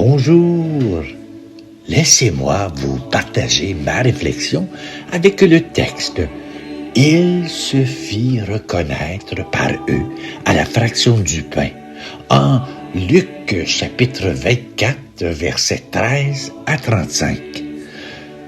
Bonjour. Laissez-moi vous partager ma réflexion avec le texte. Il se fit reconnaître par eux à la fraction du pain. En Luc chapitre 24, versets 13 à 35.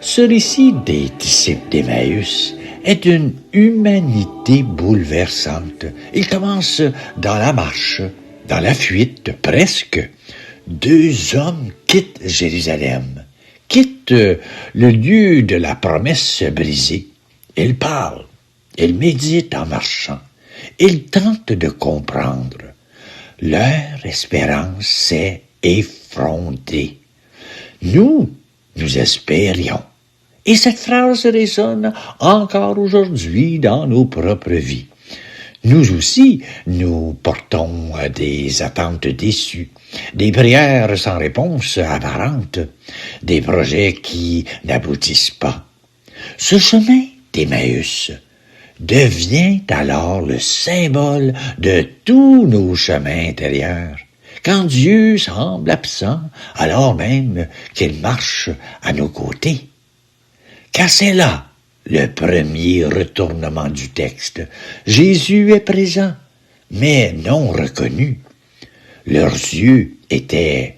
Ce récit des disciples d'Emmaüs est d'une humanité bouleversante. Il commence dans la marche, dans la fuite presque. Deux hommes quittent Jérusalem, quittent le lieu de la promesse brisée. Ils parlent, ils méditent en marchant, ils tentent de comprendre. Leur espérance s'est effondrée. Nous espérions. Et cette phrase résonne encore aujourd'hui dans nos propres vies. Nous aussi, nous portons des attentes déçues, des prières sans réponse apparente, des projets qui n'aboutissent pas. Ce chemin d'Emmaüs devient alors le symbole de tous nos chemins intérieurs. Quand Dieu semble absent, alors même qu'il marche à nos côtés. Car c'est là le premier retournement du texte. Jésus est présent, mais non reconnu. Leurs yeux étaient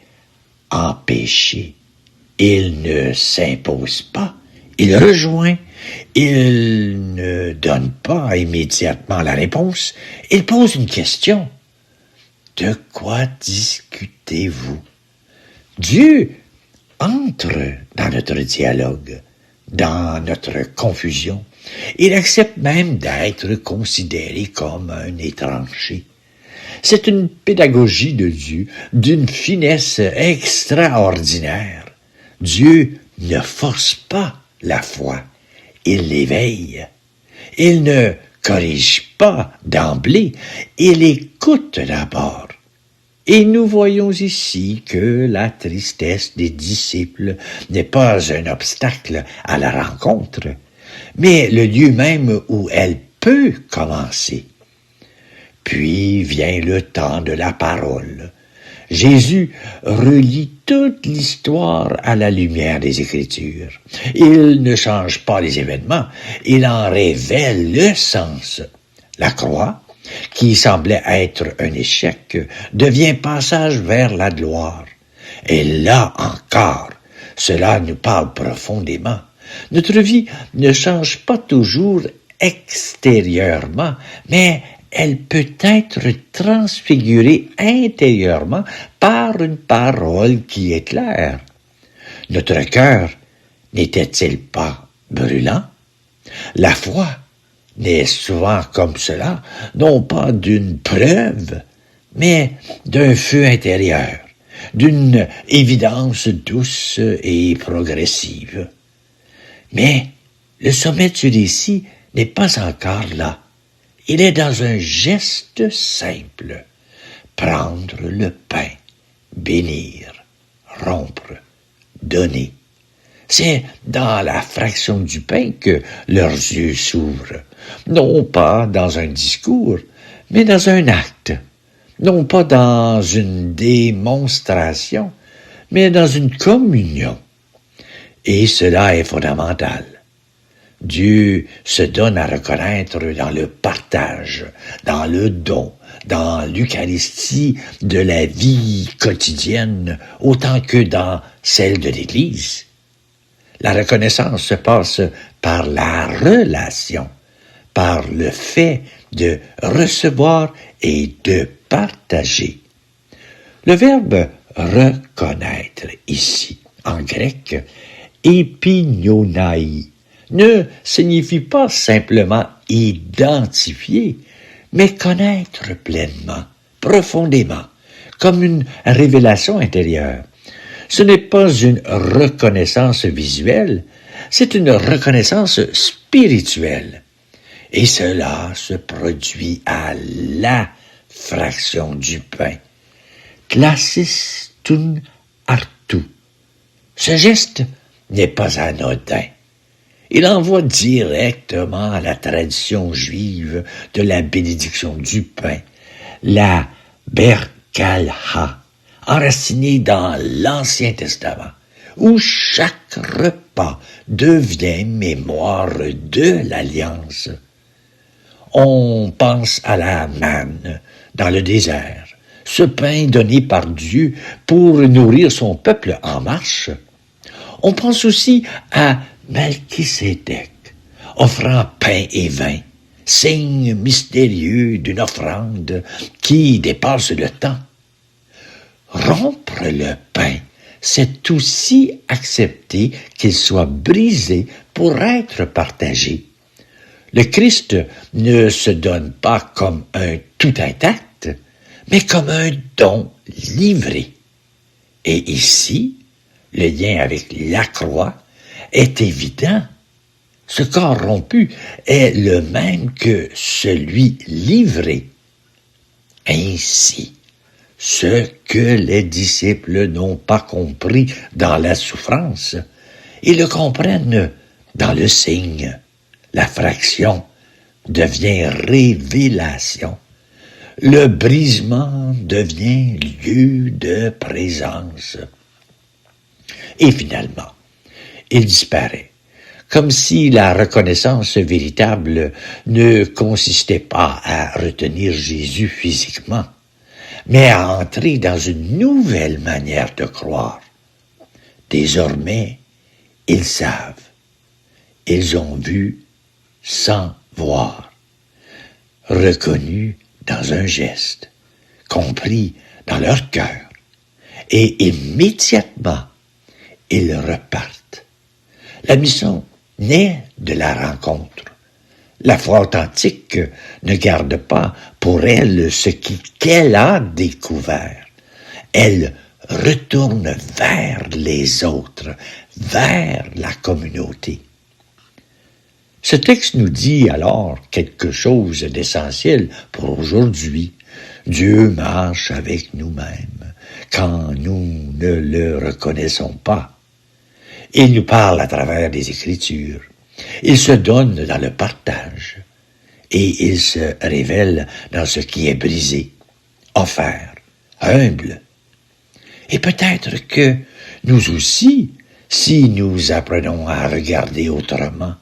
empêchés. Il ne s'impose pas. Il rejoint. Il ne donne pas immédiatement la réponse. Il pose une question. De quoi discutez-vous? Dieu entre dans notre dialogue, dans notre confusion. Il accepte même d'être considéré comme un étranger. C'est une pédagogie de Dieu d'une finesse extraordinaire. Dieu ne force pas la foi, il l'éveille. Il ne corrige pas d'emblée, il écoute d'abord. Et nous voyons ici que la tristesse des disciples n'est pas un obstacle à la rencontre, mais le lieu même où elle peut commencer. Puis vient le temps de la parole. Jésus relie toute l'histoire à la lumière des Écritures. Il ne change pas les événements, il en révèle le sens. La croix, qui semblait être un échec, devient passage vers la gloire. Et là encore, cela nous parle profondément. Notre vie ne change pas toujours extérieurement, mais elle peut être transfigurée intérieurement par une parole qui éclaire. Notre cœur n'était-il pas brûlant? La foi n'est souvent comme cela, non pas d'une preuve, mais d'un feu intérieur, d'une évidence douce et progressive. Mais le sommet du récit n'est pas encore là. Il est dans un geste simple. Prendre le pain, bénir, rompre, donner. C'est dans la fraction du pain que leurs yeux s'ouvrent. Non pas dans un discours, mais dans un acte. Non pas dans une démonstration, mais dans une communion. Et cela est fondamental. Dieu se donne à reconnaître dans le partage, dans le don, dans l'Eucharistie de la vie quotidienne, autant que dans celle de l'Église. La reconnaissance se passe par la relation, par le fait de recevoir et de partager. Le verbe reconnaître ici, en grec, épignonaï, ne signifie pas simplement identifier, mais connaître pleinement, profondément, comme une révélation intérieure. Ce n'est pas une reconnaissance visuelle, c'est une reconnaissance spirituelle. Et cela se produit à la fraction du pain. Tlasistun artu. Ce geste n'est pas anodin. Il envoie directement à la tradition juive de la bénédiction du pain, la berkalha, enraciné dans l'Ancien Testament, où chaque repas devient mémoire de l'Alliance. On pense à la manne dans le désert, ce pain donné par Dieu pour nourrir son peuple en marche. On pense aussi à Melchisédek, offrant pain et vin, signe mystérieux d'une offrande qui dépasse le temps. Rompre le pain, c'est aussi accepter qu'il soit brisé pour être partagé. Le Christ ne se donne pas comme un tout intact, mais comme un don livré. Et ici, le lien avec la croix est évident. Ce corps rompu est le même que celui livré. Ainsi, ce que les disciples n'ont pas compris dans la souffrance, ils le comprennent dans le signe. La fraction devient révélation. Le brisement devient lieu de présence. Et finalement, il disparaît, comme si la reconnaissance véritable ne consistait pas à retenir Jésus physiquement, mais à entrer dans une nouvelle manière de croire. Désormais, ils savent. Ils ont vu sans voir, reconnu dans un geste, compris dans leur cœur, et immédiatement, ils repartent. La mission naît de la rencontre. La foi authentique ne garde pas pour elle ce qu'elle a découvert. Elle retourne vers les autres, vers la communauté. Ce texte nous dit alors quelque chose d'essentiel pour aujourd'hui. Dieu marche avec nous-mêmes quand nous ne le reconnaissons pas. Il nous parle à travers les Écritures. Il se donne dans le partage et il se révèle dans ce qui est brisé, offert, humble. Et peut-être que nous aussi, si nous apprenons à regarder autrement,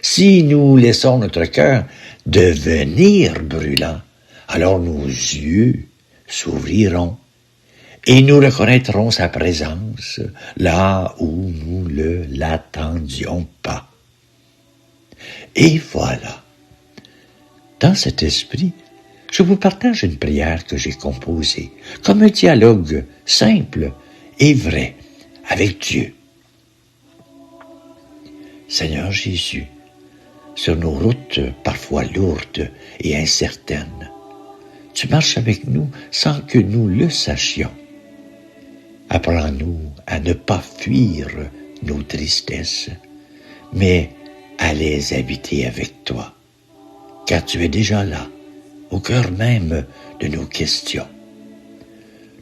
si nous laissons notre cœur devenir brûlant, alors nos yeux s'ouvriront et nous reconnaîtrons sa présence là où nous ne l'attendions pas. Et voilà. Dans cet esprit, je vous partage une prière que j'ai composée comme un dialogue simple et vrai avec Dieu. Seigneur Jésus, sur nos routes parfois lourdes et incertaines, tu marches avec nous sans que nous le sachions. Apprends-nous à ne pas fuir nos tristesses, mais à les habiter avec toi, car tu es déjà là, au cœur même de nos questions.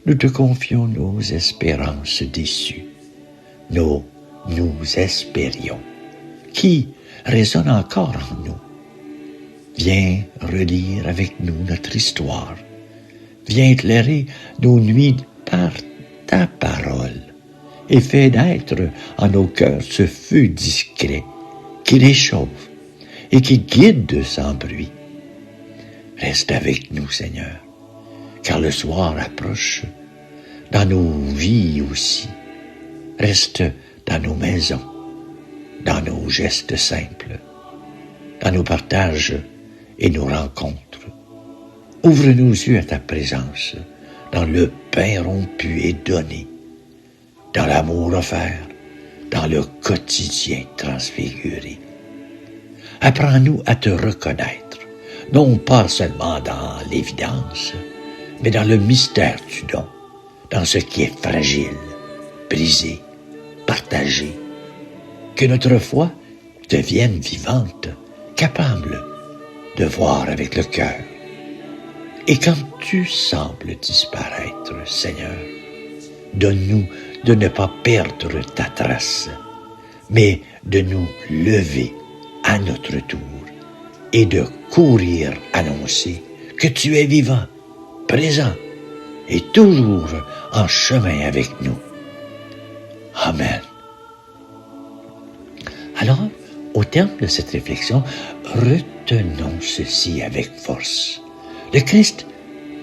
Nous te confions nos espérances déçues, nos « nous espérions » qui résonnent encore en nous. Viens relire avec nous notre histoire. Viens éclairer nos nuits par ta parole et fais naître en nos cœurs ce feu discret qui les chauffe et qui guide sans bruit. Reste avec nous, Seigneur, car le soir approche, dans nos vies aussi. Reste dans nos maisons, dans nos gestes simples, dans nos partages et nos rencontres. Ouvre nos yeux à ta présence, dans le pain rompu et donné, dans l'amour offert, dans le quotidien transfiguré. Apprends-nous à te reconnaître, non pas seulement dans l'évidence, mais dans le mystère du don, dans ce qui est fragile, brisé, partagé. Que notre foi devienne vivante, capable de voir avec le cœur. Et quand tu sembles disparaître, Seigneur, donne-nous de ne pas perdre ta trace, mais de nous lever à notre tour et de courir annoncer que tu es vivant, présent, est toujours en chemin avec nous. Amen. Alors, au terme de cette réflexion, retenons ceci avec force. Le Christ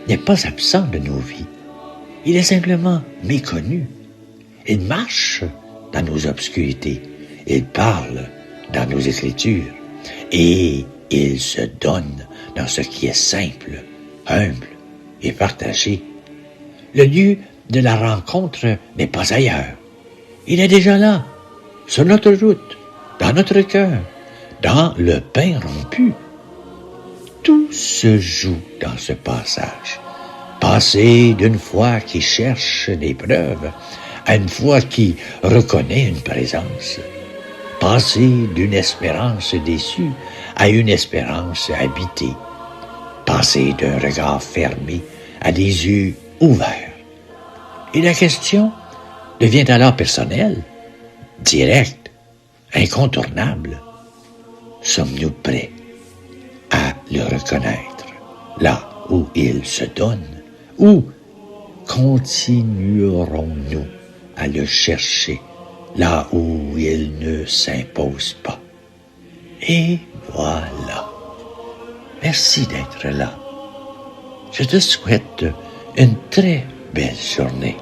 n'est pas absent de nos vies. Il est simplement méconnu. Il marche dans nos obscurités. Il parle dans nos Écritures. Et il se donne dans ce qui est simple, humble et partagé. Le lieu de la rencontre n'est pas ailleurs. Il est déjà là, sur notre route, dans notre cœur, dans le pain rompu. Tout se joue dans ce passage. Passer d'une foi qui cherche des preuves à une foi qui reconnaît une présence. Passer d'une espérance déçue à une espérance habitée. Passer d'un regard fermé à des yeux ouverts. Et la question devient alors personnelle, directe, incontournable. Sommes-nous prêts à le reconnaître là où il se donne, ou continuerons-nous à le chercher là où il ne s'impose pas? Et voilà. Merci d'être là. Je te souhaite une très belle journée.